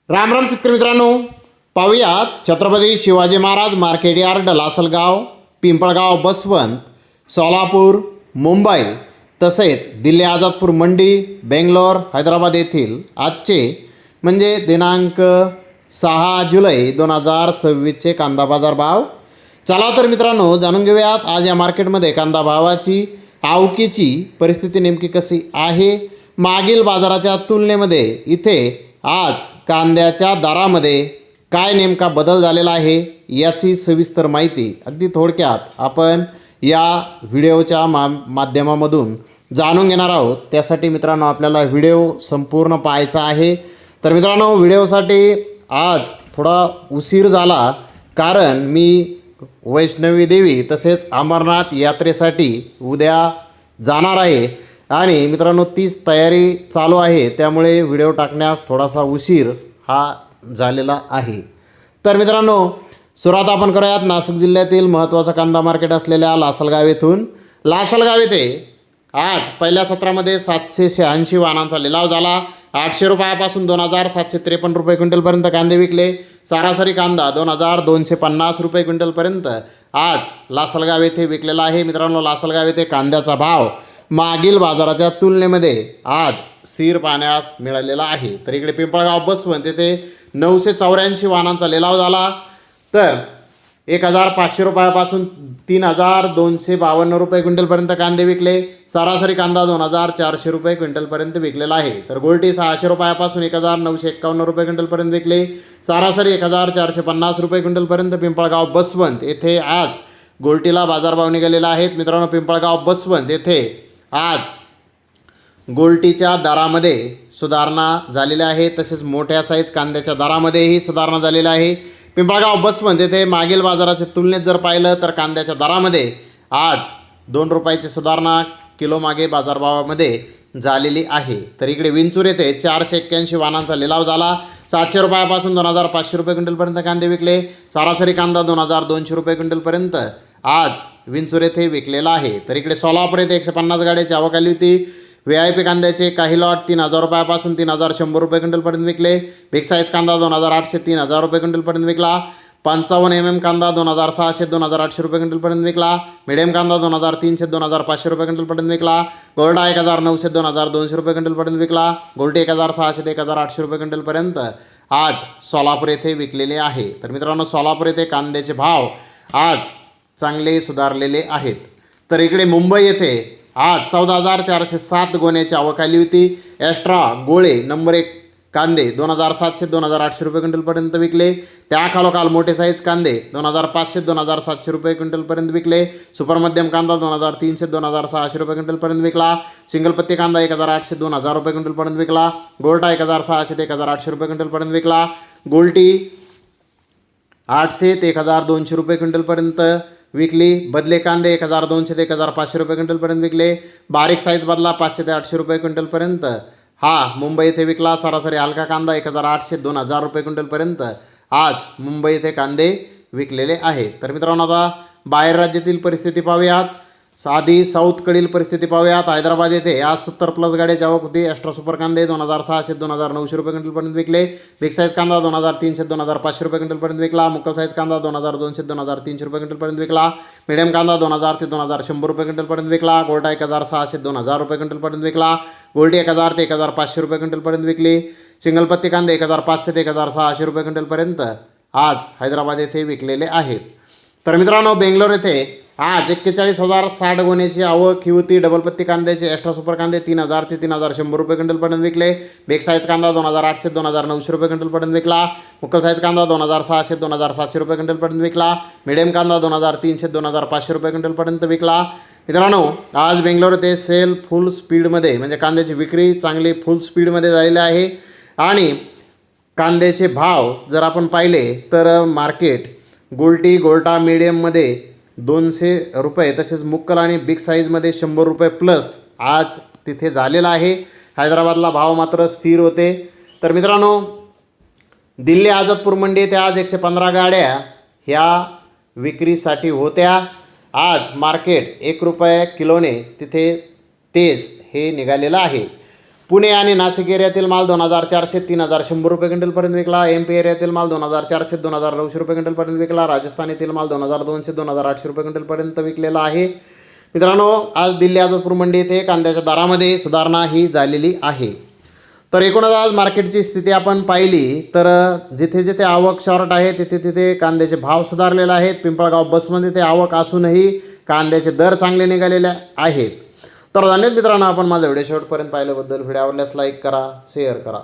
राम राम शेतकरी मित्रांनो, पाहूयात छत्रपती शिवाजी महाराज मार्केट यार्ड, लासलगाव, पिंपळगाव, बसवंत, सोलापूर, मुंबई तसेच दिल्ली आझादपूर मंडी, बेंगलोर, हैदराबाद येथील आजचे म्हणजे दिनांक 6 जुलै 2026चे कांदा बाजार भाव. चला तर मित्रांनो, जाणून घेऊयात आज या मार्केटमध्ये कांदा भावाची आवकीची परिस्थिती नेमकी कशी आहे. मागील बाजाराच्या तुलनेमध्ये इथे आज कांद्याच्या दरामध्ये काय नेमका बदल झालेला आहे याची सविस्तर माहिती अगदी थोडक्यात आपण या व्हिडिओच्या माध्यमामधून जाणून घेणार आहोत. त्यासाठी मित्रांनो आपल्याला व्हिडिओ संपूर्ण पाहायचा आहे. तर मित्रांनो, व्हिडिओसाठी आज थोडा उशीर झाला कारण मी वैष्णवी देवी तसेच अमरनाथ यात्रेसाठी उद्या जाणार आहे आणि मित्रांनो तीच तयारी चालू आहे, त्यामुळे व्हिडिओ टाकण्यास थोडासा उशीर हा झालेला आहे. तर मित्रांनो, सुरुवात आपण करूयात नाशिक जिल्ह्यातील महत्त्वाचं कांदा मार्केट असलेल्या लासलगाव येथून. लासलगाव येथे आज पहिल्या सत्रामध्ये 786 वाहनांचा लिलाव झाला. 800 रुपयापासून 2753 रुपये क्विंटलपर्यंत कांदे विकले. सरासरी कांदा 2250 रुपये क्विंटलपर्यंत आज लासलगाव येथे विकलेला आहे. मित्रांनो, लासलगाव येथे कांद्याचा भाव मागील बाजाराच्या तुलनेमध्ये आज स्थिर पाहण्यास मिळालेला आहे. तर इकडे पिंपळगाव, बसवंत येथे 984 वाहनांचा लिलाव झाला. तर 1500 रुपयापासून 3252 रुपये क्विंटलपर्यंत कांदे विकले. सरासरी कांदा 2400 रुपये क्विंटलपर्यंत विकलेला आहे. तर गोल्टी 600 रुपयापासून 1951 रुपये क्विंटलपर्यंत विकले. सरासरी 1450 रुपये क्विंटलपर्यंत पिंपळगाव, बसवंत येथे आज गोल्टीला बाजारभाव निघालेला आहेत. मित्रांनो, पिंपळगाव, बसवंत येथे आज गोल्टीच्या दरामध्ये सुधारणा झालेली आहे. तसेच मोठ्या साईज कांद्याच्या दरामध्येही सुधारणा झालेली आहे. पिंपळगाव, बसवंत येथे मागील बाजाराच्या तुलनेत जर पाहिलं तर कांद्याच्या दरामध्ये आज 2 रुपयाची सुधारणा किलो मागे बाजारभावामध्ये झालेली आहे. तर इकडे विंचूर येथे 481 वाहनांचा लिलाव झाला. 700 रुपयापासून 2500 रुपये क्विंटलपर्यंत कांदे विकले. सरासरी कांदा 2200 रुपये क्विंटलपर्यंत आज विंचूर येथे विकलेला आहे. तर इकडे सोलापूर येथे 150 गाड्याची आवक आली होती. VIP कांद्याचे काही लॉट 3000 रुपयापासून 3100 रुपये क्विंटलपर्यंत विकले. बिग साईज कांदा 2800 3000 रुपये क्विंटलपर्यंत विकला. 55 mm कांदा 2600 2800 रुपये क्विंटलपर्यंत विकला. मिडियम कांदा 2300 2500 रुपये क्विंटलपर्यंत विकला. गोल्डा 1900 2200 रुपये क्विंटलपर्यंत विकला. गोल्डी 1600 1800 रुपये क्विंटलपर्यंत आज सोलापूर येथे विकलेले आहे. तर मित्रांनो, सोलापूर येथे कांद्याचे भाव आज चांगले सुधारलेले आहेत. तर इकडे मुंबई येथे आज 14407 गोण्याची आवक आली होती. एक्स्ट्रा गोळे नंबर 1 कांदे 2700 2800 रुपये क्विंटलपर्यंत विकले. त्याखालोखाल मोठे साईज कांदे 2500 2700 रुपये क्विंटलपर्यंत विकले. सुपर मध्यम कांदा 2300 2600 रुपये क्विंटलपर्यंत विकला. सिंगल पत्ती कांदा 1800 2000 रुपये क्विंटलपर्यंत विकला. गोल्टा 1600 1800 रुपये क्विंटलपर्यंत विकला. गोल्टी 800 ते 1200 रुपये क्विंटलपर्यंत विकली. बदले कांदे 1200 ते 1500 रुपये क्विंटलपर्यंत विकले. बारीक साईज बदला 500 ते 800 रुपये क्विंटलपर्यंत हा मुंबई येथे विकला. सरासरी हलका कांदा 1800 2000 रुपये क्विंटलपर्यंत आज मुंबई येथे कांदे विकलेले आहेत. तर मित्रांनो, आता बाहेर राज्यातील परिस्थिती पाहूयात. साधी साऊथकडील परिस्थिती पाहूयात. हैदराबाद येथे आज 70+ गाड्याची आवक होती. एक्स्ट्रा सुपर कांदे 2600 2900 रुपये क्विंटलपर्यंत विकले. बिग साईज कांदा 2300 2500 रुपये क्विंटलपर्यंत विकला. मुक्कल साईज कांदा 2200 2300 रुपये क्विंटलपर्यंत विकला. मिडियम कांदा 2000 ते 2100 रुपये क्विंटलपर्यंत विकला. गोल्टा 1600 2000 रुपये क्विंटलपर्यंत विकला. गोल्डी 1000 ते 1500 रुपये क्विंटलपर्यंत विकली. सिंगल पत्ती कांदे 1500 ते 1600 रुपये क्विंटलपर्यंत आज हैदराबाद येथे विकलेले आहेत. तर मित्रांनो, बेंगलोर येथे आज 41,060 गोण्याची आवक ही होती. डबल पत्ती कांद्याचे एक्स्ट्रा सुपर कांदे 3000 ते 3100 रुपये क्विंटलपर्यंत विकले. बिग साईज कांदा 2800 2900 रुपये क्विंटलपर्यंत विकला. मुक्कल साईज कांदा 2600 2700 रुपये क्विंटलपर्यंत विकला. मिडियम कांदा 2300 2500 रुपये क्विंटलपर्यंत विकला. मित्रांनो, आज बेंगलोर येथे सेल फुल स्पीडमध्ये म्हणजे कांद्याची विक्री चांगली फुल स्पीडमध्ये झालेली आहे. आणि कांद्याचे भाव जर आपण पाहिले तर मार्केट गोल्टी गोल्टा मीडियममध्ये 200 रुपये तसेच मुक्कल आणि बिग साईजमध्ये 100 रुपये प्लस आज तिथे झालेला आहे. हैदराबादला भाव मात्र स्थिर होते. तर मित्रांनो, दिल्ली आझादपूर मंडी येथे आज 115 गाड्या ह्या विक्रीसाठी होत्या. आज मार्केट 1 रुपये किलोने तिथे तेज हे निघालेलं आहे. पुणे आणि नाशिक एरियातील माल 2,400 3,100 रुपये क्विंटलपर्यंत विकला. MP एरियातील माल 2,400 2,900 रुपये क्विंटलपर्यंत विकला. राजस्थान येथील माल 2,200 2,800 रुपये क्विंटलपर्यंत विकलेला आहे. मित्रांनो, आज दिल्ली आझादपूर मंडी येथे कांद्याच्या दरामध्ये सुधारणा ही झालेली आहे. तर एकूणच आज मार्केटची स्थिती आपण पाहिली तर जिथे जिथे आवक शॉर्ट आहे तिथे तिथे कांद्याचे भाव सुधारलेले आहेत. पिंपळगाव बसमध्ये ते आवक असूनही कांद्याचे दर चांगले निघालेले आहेत. तर धन्यवाद मित्रांनो, आपण माझा व्हिडिओ शेवटपर्यंत पाहिल्याबद्दल. व्हिडिओ आवडल्यास लाईक करा, शेअर करा.